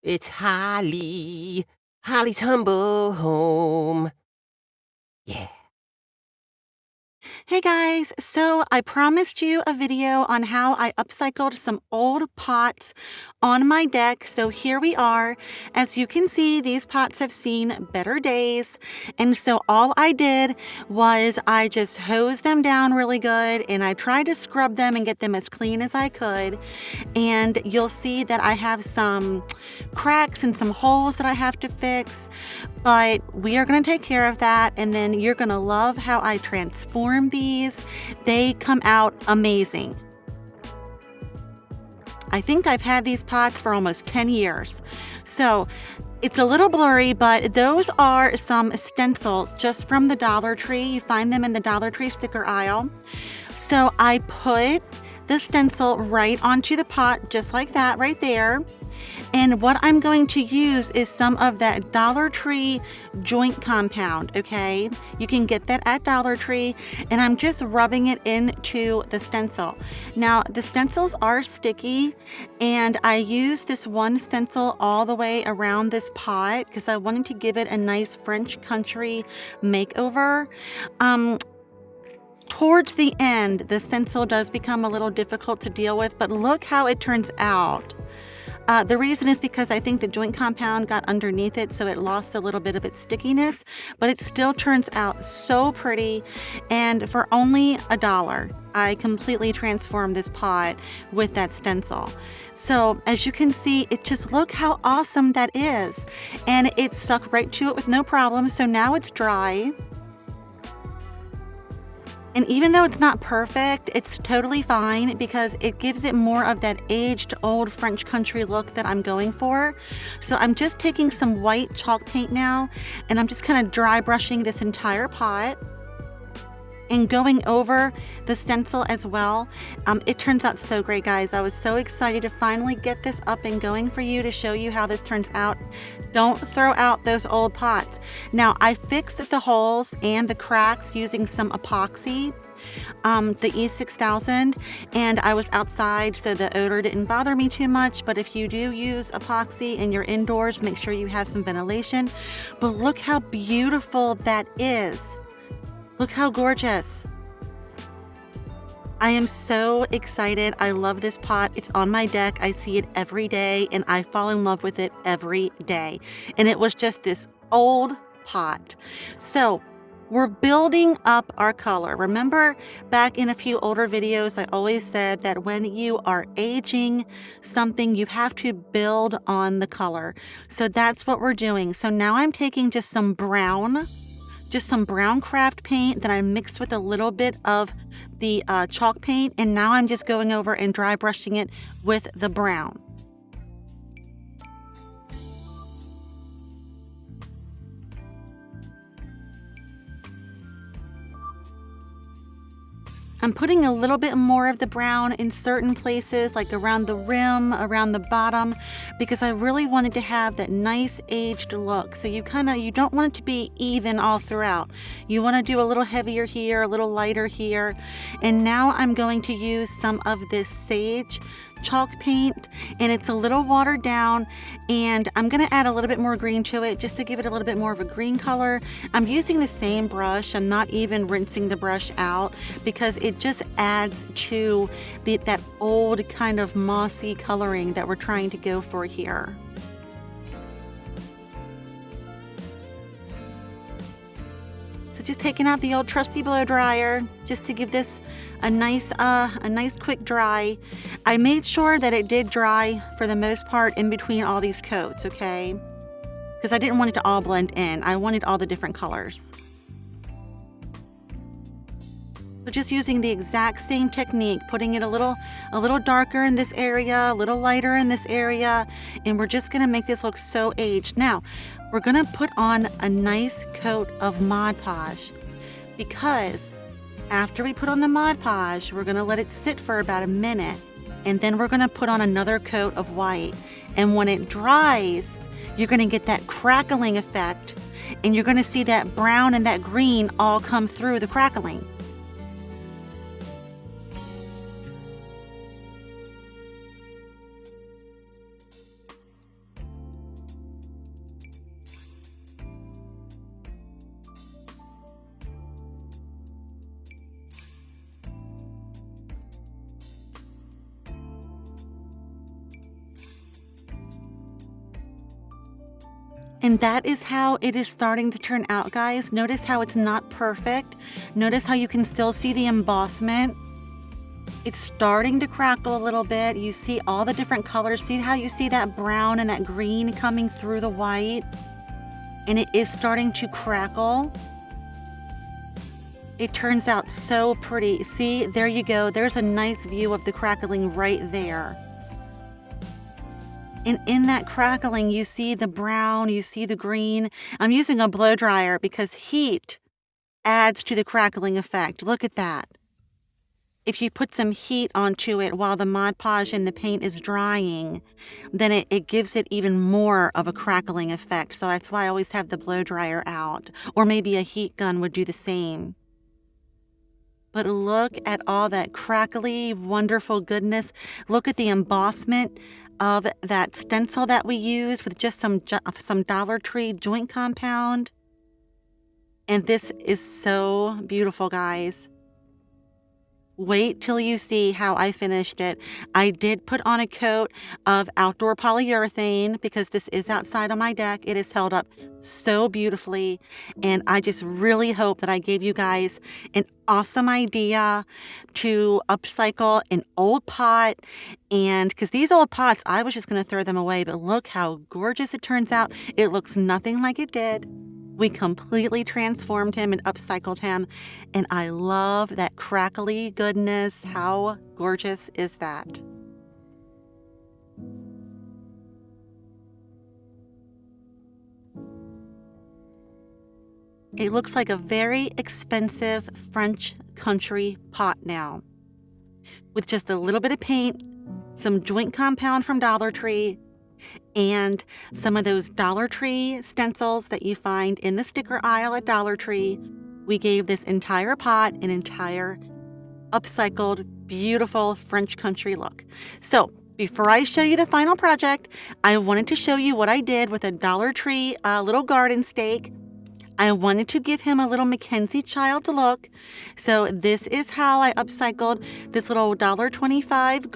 It's Holly. Holly's Humble Home. Yeah. Hey guys, so I promised you a video on how I upcycled some old pots on my deck, so here we are. As you can see, these pots have seen better days, and so all I did was I just hosed them down really good, and I tried to scrub them and get them as clean as I could, and you'll see that I have some cracks and some holes that I have to fix, but we are going to take care of that, and then you're going to love how I transform these. They come out amazing. I think I've had these pots for almost 10 years. So it's a little blurry, but those are some stencils just from the Dollar Tree. You find them in the Dollar Tree sticker aisle. So I put the stencil right onto the pot, just like that right there. And what I'm going to use is some of that Dollar Tree joint compound, okay? You can get that at Dollar Tree, and I'm just rubbing it into the stencil. Now, the stencils are sticky, and I used this one stencil all the way around this pot because I wanted to give it a nice French country makeover. Towards the end, the stencil does become a little difficult to deal with, but look how it turns out. The reason is because I think the joint compound got underneath it, so it lost a little bit of its stickiness, but it still turns out so pretty. And for only $1, I completely transformed this pot with that stencil. So as you can see, look how awesome that is. And it stuck right to it with no problem. So now it's dry. And even though it's not perfect, it's totally fine because it gives it more of that aged old French country look that I'm going for. So I'm just taking some white chalk paint now, and I'm just kind of dry brushing this entire pot and going over the stencil as well. It turns out so great, guys. I was so excited to finally get this up and going for you to show you how this turns out. Don't throw out those old pots. Now, I fixed the holes and the cracks using some epoxy, the E6000, and I was outside, so the odor didn't bother me too much. But if you do use epoxy and you're indoors, make sure you have some ventilation. But look how beautiful that is. Look how gorgeous. I am so excited. I love this pot. It's on my deck. I see it every day, and I fall in love with it every day. And it was just this old pot. So we're building up our color. Remember back in a few older videos, I always said that when you are aging something, you have to build on the color. So that's what we're doing. So now I'm taking just some brown craft paint that I mixed with a little bit of the chalk paint, and now I'm just going over and dry brushing it with the brown. I'm putting a little bit more of the brown in certain places, like around the rim, around the bottom, because I really wanted to have that nice aged look. So you don't want it to be even all throughout. You want to do a little heavier here, a little lighter here. And now I'm going to use some of this sage chalk paint, and it's a little watered down, and I'm going to add a little bit more green to it just to give it a little bit more of a green color. I'm using the same brush. I'm not even rinsing the brush out because it just adds to that old kind of mossy coloring that we're trying to go for here. So just taking out the old trusty blow dryer just to give this a nice quick dry. I made sure that it did dry for the most part in between all these coats, okay? Because I didn't want it to all blend in. I wanted all the different colors. So just using the exact same technique, putting it a little darker in this area, a little lighter in this area, and we're just gonna make this look so aged. Now, we're gonna put on a nice coat of Mod Podge because after we put on the Mod Podge, we're gonna let it sit for about a minute, and then we're gonna put on another coat of white. And when it dries, you're gonna get that crackling effect, and you're gonna see that brown and that green all come through the crackling. And that is how it is starting to turn out, guys. Notice how it's not perfect. Notice how you can still see the embossment. It's starting to crackle a little bit. You see all the different colors. See how you see that brown and that green coming through the white? And it is starting to crackle. It turns out so pretty. See, there you go. There's a nice view of the crackling right there. And in that crackling, you see the brown, you see the green. I'm using a blow dryer because heat adds to the crackling effect. Look at that. If you put some heat onto it while the Mod Podge and the paint is drying, then it gives it even more of a crackling effect. So that's why I always have the blow dryer out. Or maybe a heat gun would do the same. But look at all that crackly, wonderful goodness. Look at the embossment of that stencil that we used with just some Dollar Tree joint compound. And this is so beautiful, guys. Wait till you see how I finished it. I did put on a coat of outdoor polyurethane because this is outside on my deck. It is held up so beautifully. And I just really hope that I gave you guys an awesome idea to upcycle an old pot. And because these old pots, I was just going to throw them away. But look how gorgeous it turns out. It looks nothing like it did. We completely transformed him and upcycled him, and I love that crackly goodness. How gorgeous is that? It looks like a very expensive French country pot now, with just a little bit of paint, some joint compound from Dollar Tree, and some of those Dollar Tree stencils that you find in the sticker aisle at Dollar Tree. We gave this entire pot an entire upcycled, beautiful French country look. So before I show you the final project, I wanted to show you what I did with a Dollar Tree little garden stake. I wanted to give him a little Mackenzie Childs look. So this is how I upcycled this little $1.25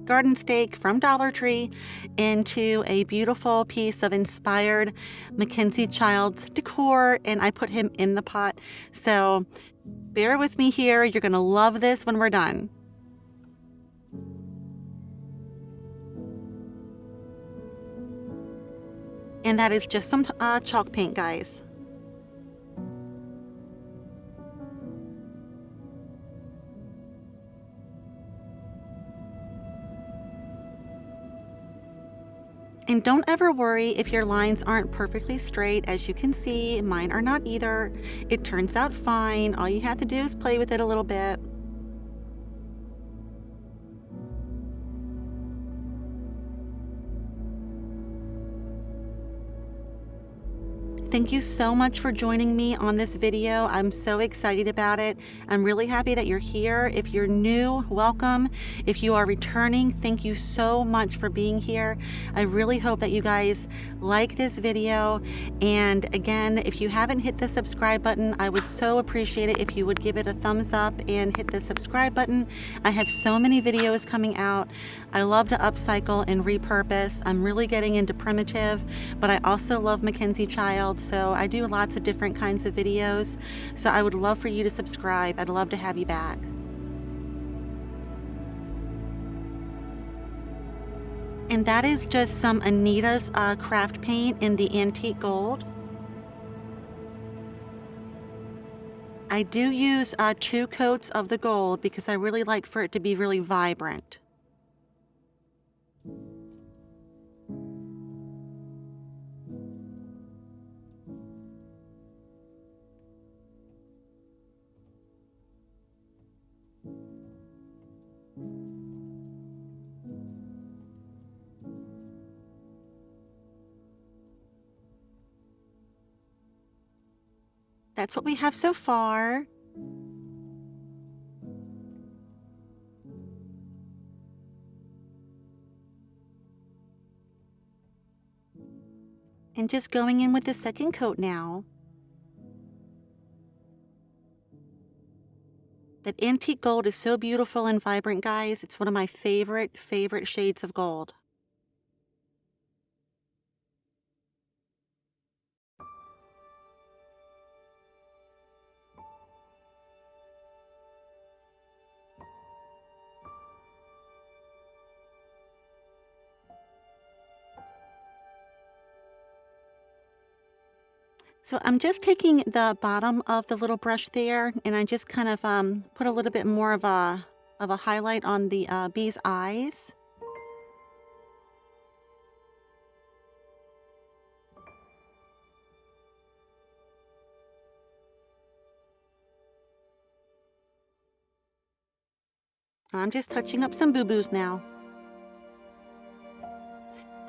garden stake from Dollar Tree into a beautiful piece of inspired Mackenzie Childs decor, and I put him in the pot. So bear with me here. You're going to love this when we're done. And that is just some chalk paint, guys. And don't ever worry if your lines aren't perfectly straight. As you can see, mine are not either. It turns out fine. All you have to do is play with it a little bit. Thank you so much for joining me on this video. I'm so excited about it. I'm really happy that you're here. If you're new, welcome. If you are returning, thank you so much for being here. I really hope that you guys like this video. And again, if you haven't hit the subscribe button, I would so appreciate it if you would give it a thumbs up and hit the subscribe button. I have so many videos coming out. I love to upcycle and repurpose. I'm really getting into primitive, but I also love Mackenzie Childs. So I do lots of different kinds of videos. So I would love for you to subscribe. I'd love to have you back. And that is just some Anita's craft paint in the antique gold. I do use 2 coats of the gold because I really like for it to be really vibrant. That's what we have so far. And just going in with the second coat now. That antique gold is so beautiful and vibrant, guys. It's one of my favorite shades of gold. So I'm just taking the bottom of the little brush there, and I just kind of put a little bit more of a highlight on the bee's eyes. I'm just touching up some boo-boos now.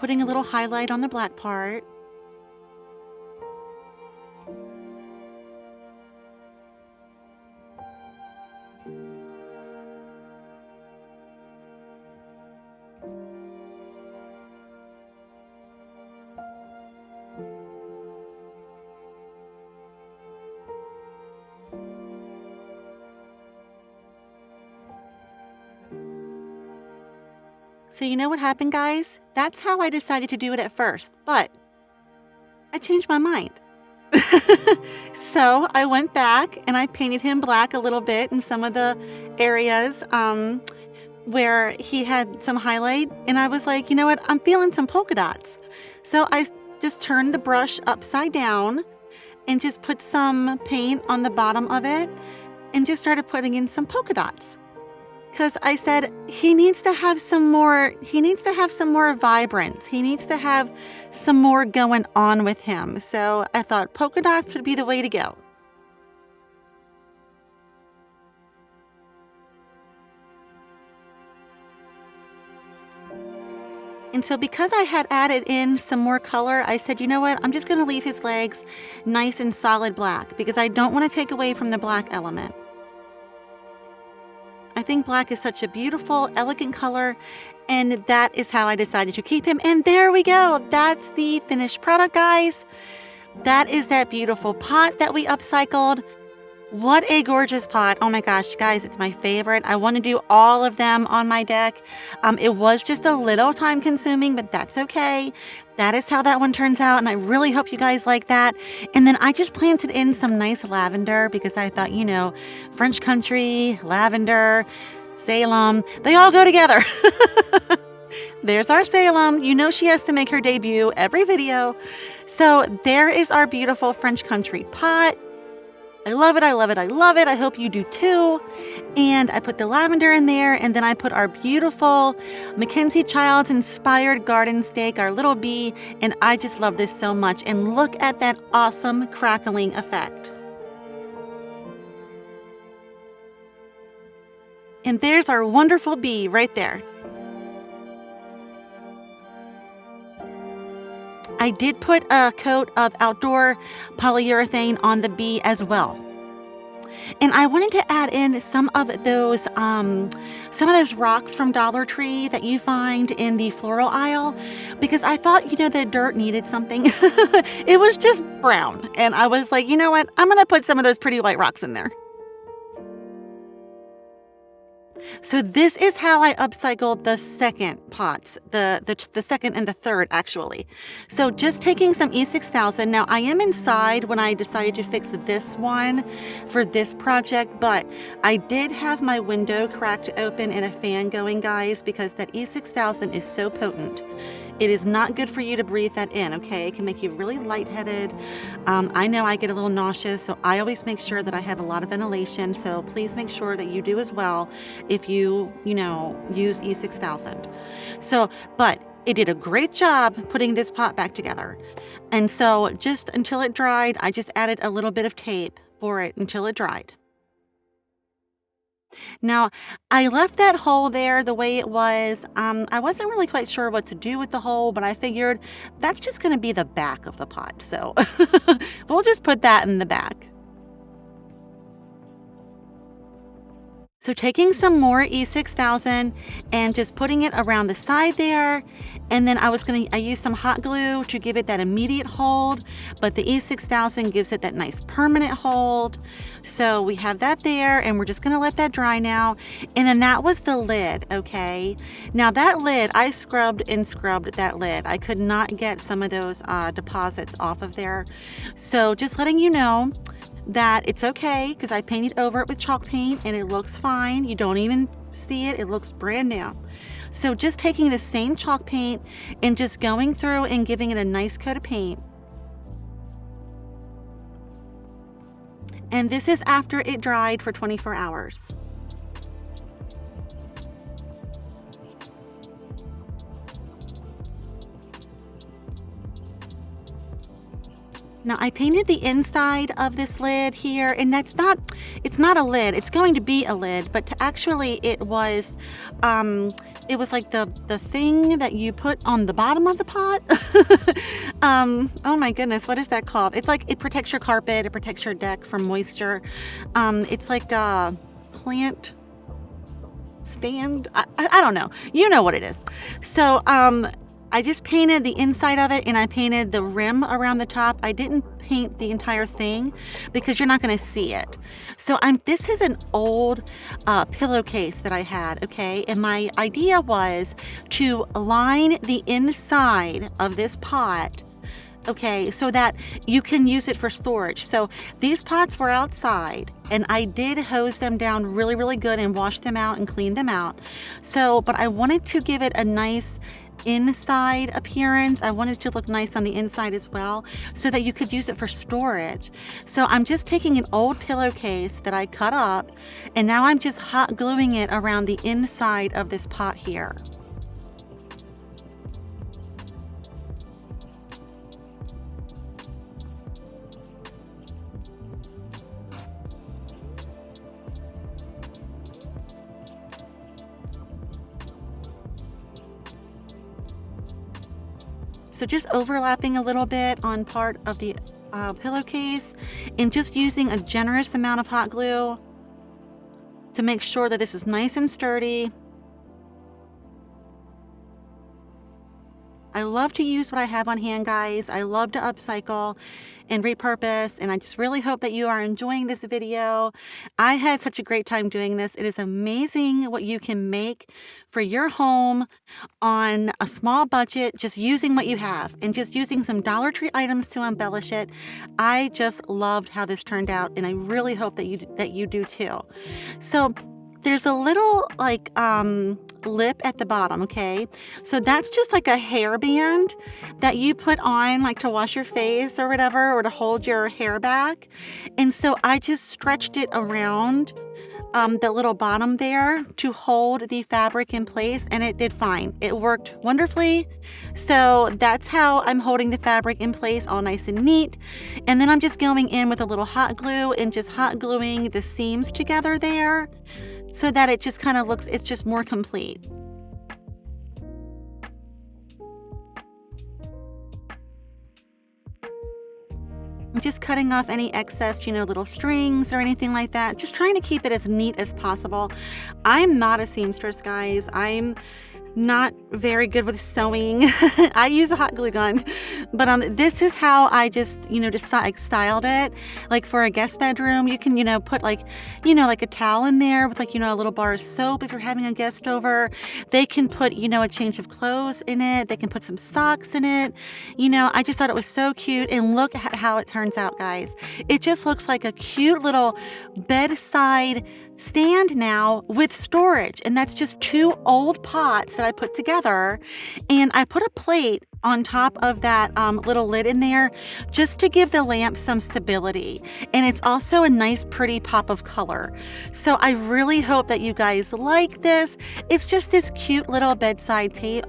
Putting a little highlight on the black part. So you know what happened, guys? That's how I decided to do it at first, but I changed my mind. So I went back and I painted him black a little bit in some of the areas where he had some highlight. And I was like, you know what? I'm feeling some polka dots. So I just turned the brush upside down and just put some paint on the bottom of it and just started putting in some polka dots. Because I said he needs to have some more vibrance. He needs to have some more going on with him. So I thought polka dots would be the way to go. And so because I had added in some more color, I said, you know what? I'm just going to leave his legs nice and solid black because I don't want to take away from the black element. I think black is such a beautiful, elegant color, and that is how I decided to keep him. And there we go. That's the finished product, guys. That is that beautiful pot that we upcycled. What a gorgeous pot. Oh my gosh, guys, it's my favorite. I want to do all of them on my deck. It was just a little time consuming, but that's okay. That is how that one turns out, and I really hope you guys like that. And then I just planted in some nice lavender because I thought, you know, French country, lavender, Salem, they all go together. There's our Salem. You know she has to make her debut every video. So there is our beautiful French country pot. I love it, I love it, I love it. I hope you do too. And I put the lavender in there, and then I put our beautiful Mackenzie Childs inspired garden stake, our little bee, and I just love this so much. And look at that awesome crackling effect. And there's our wonderful bee right there. I did put a coat of outdoor polyurethane on the bee as well. And I wanted to add in some of those rocks from Dollar Tree that you find in the floral aisle because I thought, you know, the dirt needed something. It was just brown. And I was like, you know what? I'm going to put some of those pretty white rocks in there. So this is how I upcycled the second pots, the second and the third actually. So just taking some E6000. Now I am inside when I decided to fix this one for this project, but I did have my window cracked open and a fan going, guys, because that E6000 is so potent. It is not good for you to breathe that in, okay? It can make you really lightheaded. I know I get a little nauseous, so I always make sure that I have a lot of ventilation. So please make sure that you do as well if you use E6000. So, but it did a great job putting this pot back together. And so just until it dried, I just added a little bit of tape for it until it dried. Now, I left that hole there the way it was. I wasn't really quite sure what to do with the hole, but I figured that's just going to be the back of the pot. So we'll just put that in the back. So taking some more E6000 and just putting it around the side there. And then I used some hot glue to give it that immediate hold, but the E6000 gives it that nice permanent hold. So we have that there, and we're just gonna let that dry now. And then that was the lid, okay? Now that lid, I scrubbed that lid. I could not get some of those deposits off of there. So just letting you know that it's okay because I painted over it with chalk paint and it looks fine. You don't even see it. It looks brand new. So just taking the same chalk paint and just going through and giving it a nice coat of paint. And this is after it dried for 24 hours. Now I painted the inside of this lid here, and it's not a lid. It's going to be a lid, but actually it was like the thing that you put on the bottom of the pot. Oh my goodness, what is that called? It's like it protects your carpet, it protects your deck from moisture. It's like a plant stand. I don't know. You know what it is. So I just painted the inside of it, and I painted the rim around the top. I didn't paint the entire thing because you're not going to see it. So this is an old pillowcase that I had, okay? And my idea was to line the inside of this pot, okay, so that you can use it for storage. So these pots were outside, and I did hose them down really, really good and wash them out and clean them out. So, but I wanted to give it a nice inside appearance. I wanted it to look nice on the inside as well, so that you could use it for storage. So I'm just taking an old pillowcase that I cut up, and now I'm just hot gluing it around the inside of this pot here. So just overlapping a little bit on part of the pillowcase, and just using a generous amount of hot glue to make sure that this is nice and sturdy. I love to use what I have on hand, guys. I love to upcycle and repurpose, and I just really hope that you are enjoying this video. I had such a great time doing this. It is amazing what you can make for your home on a small budget, just using what you have and just using some Dollar Tree items to embellish it. I just loved how this turned out, and I really hope that you do too. So there's a little like lip at the bottom, okay? So that's just like a hairband that you put on like to wash your face or whatever, or to hold your hair back. And so I just stretched it around the little bottom there to hold the fabric in place, and it did fine. It worked wonderfully. So that's how I'm holding the fabric in place, all nice and neat. And then I'm just going in with a little hot glue and just hot gluing the seams together there, so that it just kind of looks, it's just more complete. I'm just cutting off any excess, little strings or anything like that. Just trying to keep it as neat as possible. I'm not a seamstress, guys. I'm not very good with sewing. I use a hot glue gun, but this is how I just styled it. Like for a guest bedroom, you can put like a towel in there with a little bar of soap. If you're having a guest over, they can put a change of clothes in it. They can put some socks in it. I just thought it was so cute, and look at how it turns out, guys. It just looks like a cute little bedside stand now with storage, and that's just 2 old pots that I put together, and I put a plate on top of that little lid in there just to give the lamp some stability, and it's also a nice pretty pop of color. So I really hope that you guys like this. It's just this cute little bedside table,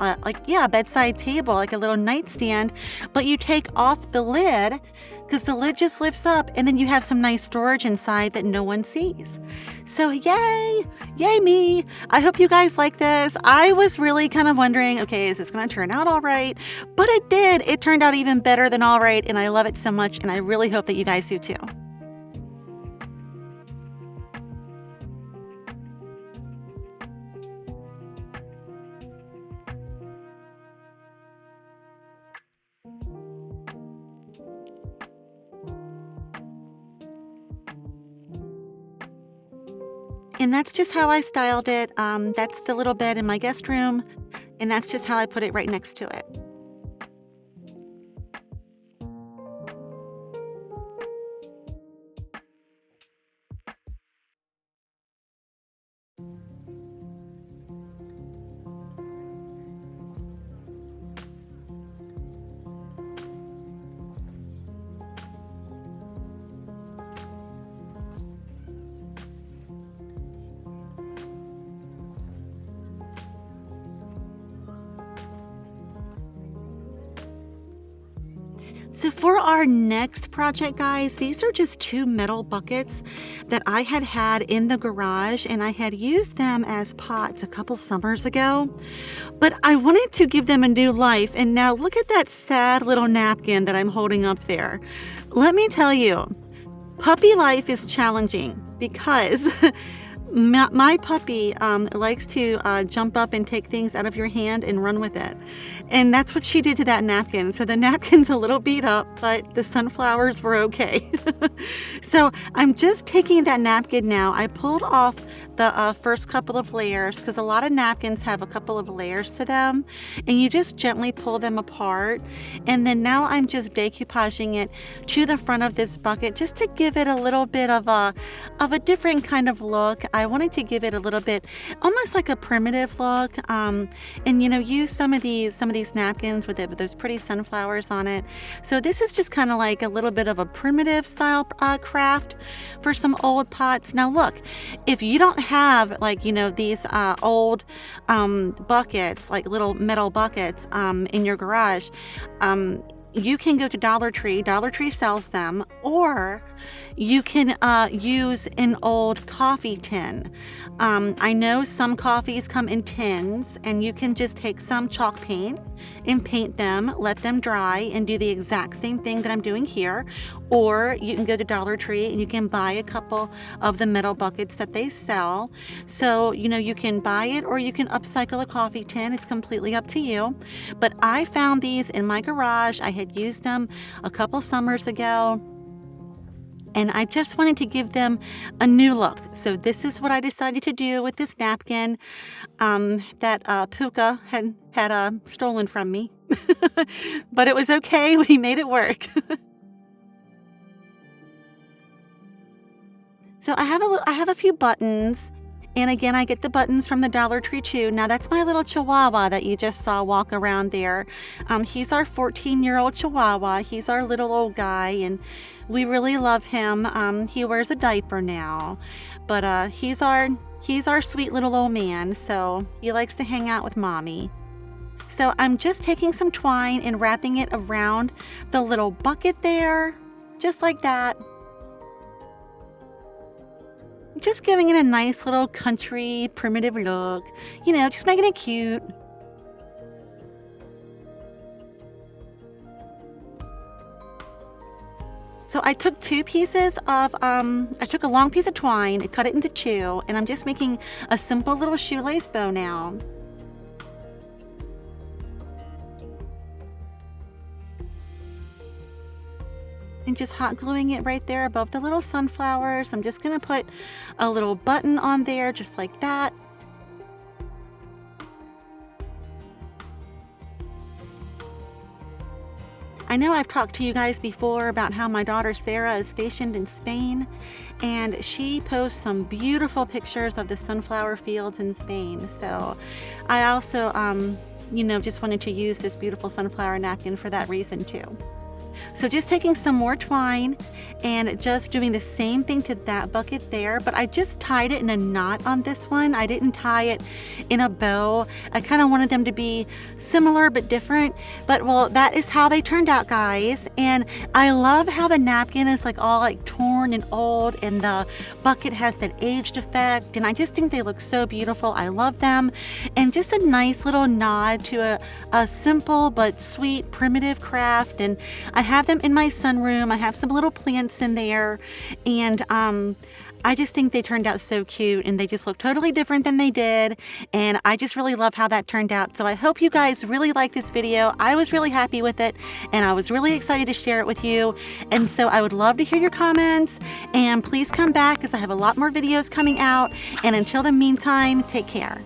bedside table, like a little nightstand, but you take off the lid because the lid just lifts up, and then you have some nice storage inside that no one sees. So yay me. I hope you guys like this. I was really kind of wondering, okay, is this going to turn out all right? But it did. It turned out even better than all right, and I love it so much, and I really hope that you guys do too. And that's just how I styled it. That's the little bed in my guest room, and that's just how I put it right next to it. So for our next project, guys, these are just 2 metal buckets that I had in the garage, and I had used them as pots a couple summers ago, but I wanted to give them a new life. And now look at that sad little napkin that I'm holding up there. Let me tell you, puppy life is challenging because my puppy likes to jump up and take things out of your hand and run with it. And that's what she did to that napkin. So the napkin's a little beat up, but the sunflowers were okay. So I'm just taking that napkin now. I pulled off the first couple of layers because a lot of napkins have a couple of layers to them. And you just gently pull them apart. And then now I'm just decoupaging it to the front of this bucket just to give it a little bit of a different kind of look. I wanted to give it a little bit, almost like a primitive look, and use some of these napkins with those pretty sunflowers on it. So this is just kind of like a little bit of a primitive style craft for some old pots. Now look, if you don't have these old buckets, like little metal buckets in your garage, you can go to Dollar Tree. Dollar Tree sells them, or you can use an old coffee tin. I know some coffees come in tins, and you can just take some chalk paint and paint them, let them dry, and do the exact same thing that I'm doing here. Or you can go to Dollar Tree and you can buy a couple of the metal buckets that they sell. So, you can buy it or you can upcycle a coffee tin. It's completely up to you. But I found these in my garage. I had used them a couple summers ago, and I just wanted to give them a new look. So this is what I decided to do with this napkin that Puka had stolen from me. But it was okay. We made it work. So I have a few buttons. And again, I get the buttons from the Dollar Tree too. Now that's my little Chihuahua that you just saw walk around there. He's our 14-year-old Chihuahua. He's our little old guy, and we really love him. He wears a diaper now, but he's our sweet little old man. So he likes to hang out with mommy. So I'm just taking some twine and wrapping it around the little bucket there, just like that. Just giving it a nice little country primitive look, just making it cute. So I took I took a long piece of twine and cut it into 2, and I'm just making a simple little shoelace bow now. And just hot gluing it right there above the little sunflowers. I'm just going to put a little button on there just like that. I know I've talked to you guys before about how my daughter Sarah is stationed in Spain, and she posts some beautiful pictures of the sunflower fields in Spain. So I also, just wanted to use this beautiful sunflower napkin for that reason too. So just taking some more twine and just doing the same thing to that bucket there, but I just tied it in a knot on this one. I didn't tie it in a bow. I kind of wanted them to be similar but different, but well, that is how they turned out, guys. And I love how the napkin is all torn and old, and the bucket has that aged effect, and I just think they look so beautiful. I love them, and just a nice little nod to a simple but sweet primitive craft. And I have them in my sunroom. I have some little plants in there, and I just think they turned out so cute, and they just look totally different than they did, and I just really love how that turned out. So I hope you guys really like this video. I was really happy with it, and I was really excited to share it with you, and so I would love to hear your comments, and please come back because I have a lot more videos coming out, and until the meantime, take care.